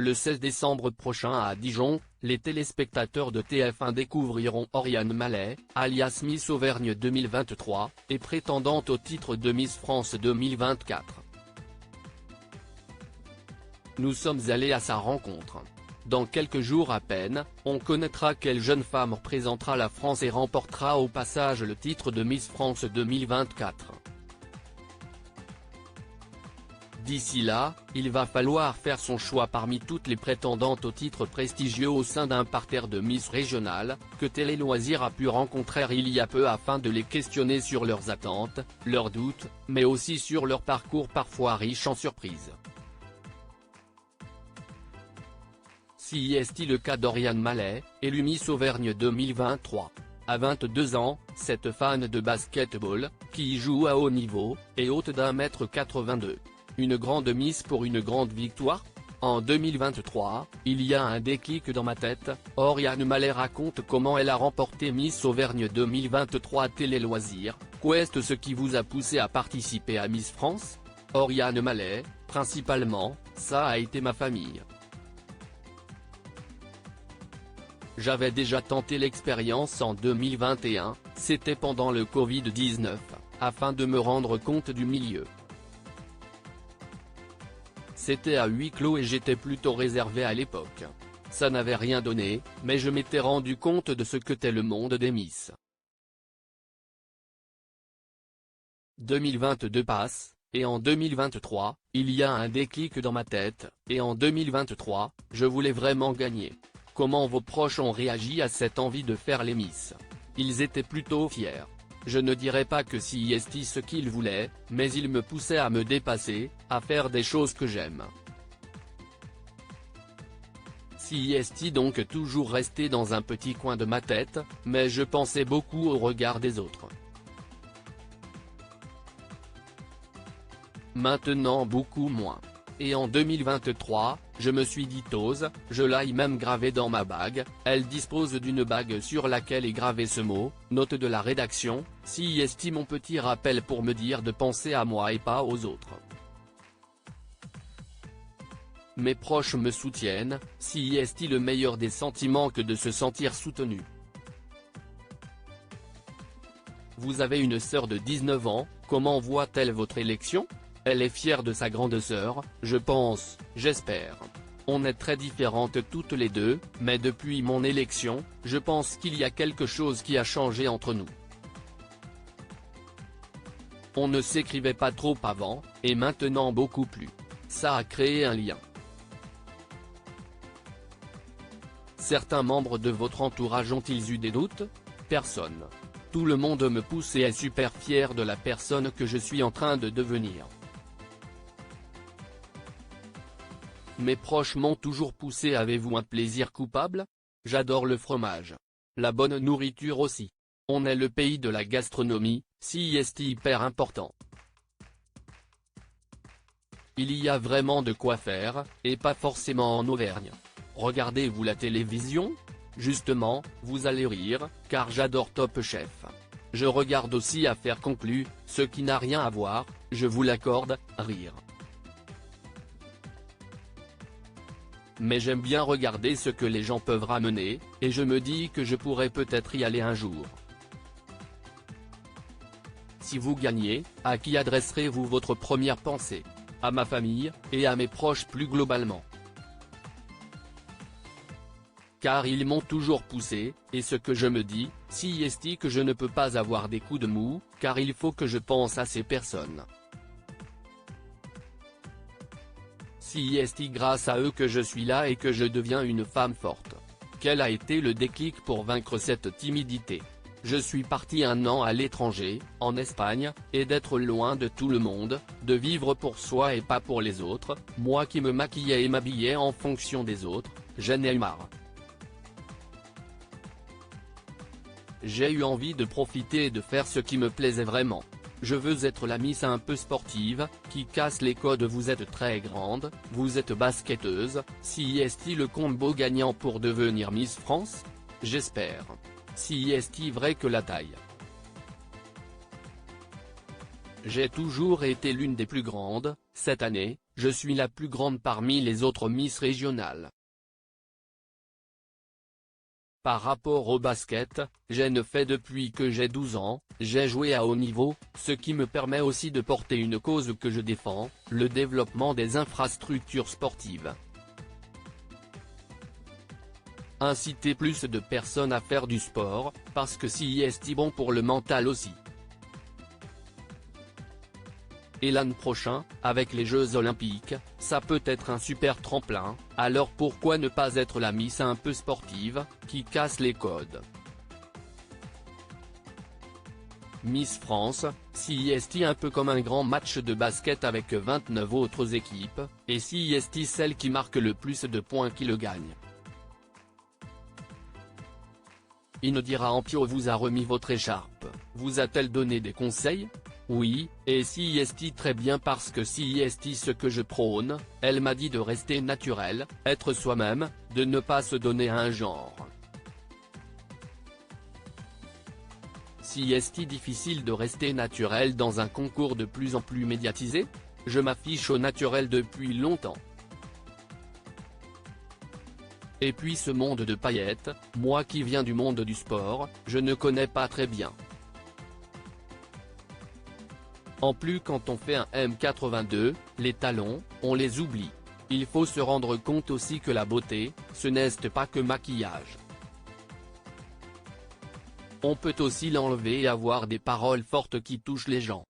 Le 16 décembre prochain à Dijon, les téléspectateurs de TF1 découvriront Oriane Mallet, alias Miss Auvergne 2023, et prétendante au titre de Miss France 2024. Nous sommes allés à sa rencontre. Dans quelques jours à peine, on connaîtra quelle jeune femme représentera la France et remportera au passage le titre de Miss France 2024. D'ici là, il va falloir faire son choix parmi toutes les prétendantes au titre prestigieux au sein d'un parterre de Miss régionales, que Télé Loisirs a pu rencontrer il y a peu afin de les questionner sur leurs attentes, leurs doutes, mais aussi sur leur parcours parfois riche en surprises. Si est-il le cas d'Oriane Mallet, élue Miss Auvergne 2023. À 22 ans, cette fan de basketball, qui joue à haut niveau, est haute d'1,82 m. Une grande Miss pour une grande victoire? En 2023, il y a un déclic dans ma tête. Oriane Mallet raconte comment elle a remporté Miss Auvergne 2023 Télé Loisirs. Qu'est-ce ce qui vous a poussé à participer à Miss France? Oriane Mallet, principalement, ça a été ma famille. J'avais déjà tenté l'expérience en 2021, c'était pendant le Covid-19, afin de me rendre compte du milieu. C'était à huis clos et j'étais plutôt réservé à l'époque. Ça n'avait rien donné, mais je m'étais rendu compte de ce que qu'est le monde des Miss. 2022 passe, et en 2023, il y a un déclic dans ma tête, et en 2023, je voulais vraiment gagner. Comment vos proches ont réagi à cette envie de faire les Miss? Ils étaient plutôt fiers. Je ne dirais pas que si est ce qu'ils voulaient, mais ils me poussaient à me dépasser, à faire des choses que j'aime. Si est donc toujours resté dans un petit coin de ma tête, mais je pensais beaucoup au regard des autres. Maintenant beaucoup moins. Et en 2023, je me suis dit ose, je l'ai même gravé dans ma bague, elle dispose d'une bague sur laquelle est gravé ce mot, note de la rédaction, si est mon petit rappel pour me dire de penser à moi et pas aux autres. Mes proches me soutiennent, si est le meilleur des sentiments que de se sentir soutenu. Vous avez une sœur de 19 ans, comment voit-elle votre élection? Elle est fière de sa grande sœur, je pense, j'espère. On est très différentes toutes les deux, mais depuis mon élection, je pense qu'il y a quelque chose qui a changé entre nous. On ne s'écrivait pas trop avant, et maintenant beaucoup plus. Ça a créé un lien. Certains membres de votre entourage ont-ils eu des doutes? Personne. Tout le monde me pousse et est super fier de la personne que je suis en train de devenir. Mes proches m'ont toujours poussé. Avez-vous un plaisir coupable? J'adore le fromage. La bonne nourriture aussi. On est le pays de la gastronomie, si est hyper important. Il y a vraiment de quoi faire, et pas forcément en Auvergne. Regardez-vous la télévision? Justement, vous allez rire, car j'adore Top Chef. Je regarde aussi Affaires conclues, ce qui n'a rien à voir, je vous l'accorde, rire. Mais j'aime bien regarder ce que les gens peuvent ramener, et je me dis que je pourrais peut-être y aller un jour. Si vous gagnez, à qui adresserez-vous votre première pensée? À ma famille, et à mes proches plus globalement. Car ils m'ont toujours poussé, et ce que je me dis, si est que je ne peux pas avoir des coups de mou, car il faut que je pense à ces personnes. Si est grâce à eux que je suis là et que je deviens une femme forte. Quel a été le déclic pour vaincre cette timidité? Je suis parti 1 an à l'étranger, en Espagne, et d'être loin de tout le monde, de vivre pour soi et pas pour les autres, moi qui me maquillais et m'habillais en fonction des autres, j'en ai eu marre. J'ai eu envie de profiter et de faire ce qui me plaisait vraiment. Je veux être la Miss un peu sportive, qui casse les codes. Vous êtes très grande, vous êtes basketteuse, si est-il le combo gagnant pour devenir Miss France? J'espère. Si est-il vrai que la taille? J'ai toujours été l'une des plus grandes, cette année, je suis la plus grande parmi les autres Miss régionales. Par rapport au basket, j'en fais depuis que j'ai 12 ans, j'ai joué à haut niveau, ce qui me permet aussi de porter une cause que je défends, le développement des infrastructures sportives. Inciter plus de personnes à faire du sport, parce que c'est bon pour le mental aussi. Et l'an prochain, avec les Jeux Olympiques, ça peut être un super tremplin, alors pourquoi ne pas être la Miss un peu sportive, qui casse les codes. Miss France, c'est un peu comme un grand match de basket avec 29 autres équipes, et c'est celle qui marque le plus de points qui le gagne. Indira Ampio vous a remis votre écharpe, vous a-t-elle donné des conseils? Oui, et c'est très bien parce que c'est ce que je prône, elle m'a dit de rester naturel, être soi-même, de ne pas se donner à un genre. C'est difficile de rester naturel dans un concours de plus en plus médiatisé? Je m'affiche au naturel depuis longtemps. Et puis ce monde de paillettes, moi qui viens du monde du sport, je ne connais pas très bien. En plus quand on fait un M82, les talons, on les oublie. Il faut se rendre compte aussi que la beauté, ce n'est pas que maquillage. On peut aussi l'enlever et avoir des paroles fortes qui touchent les gens.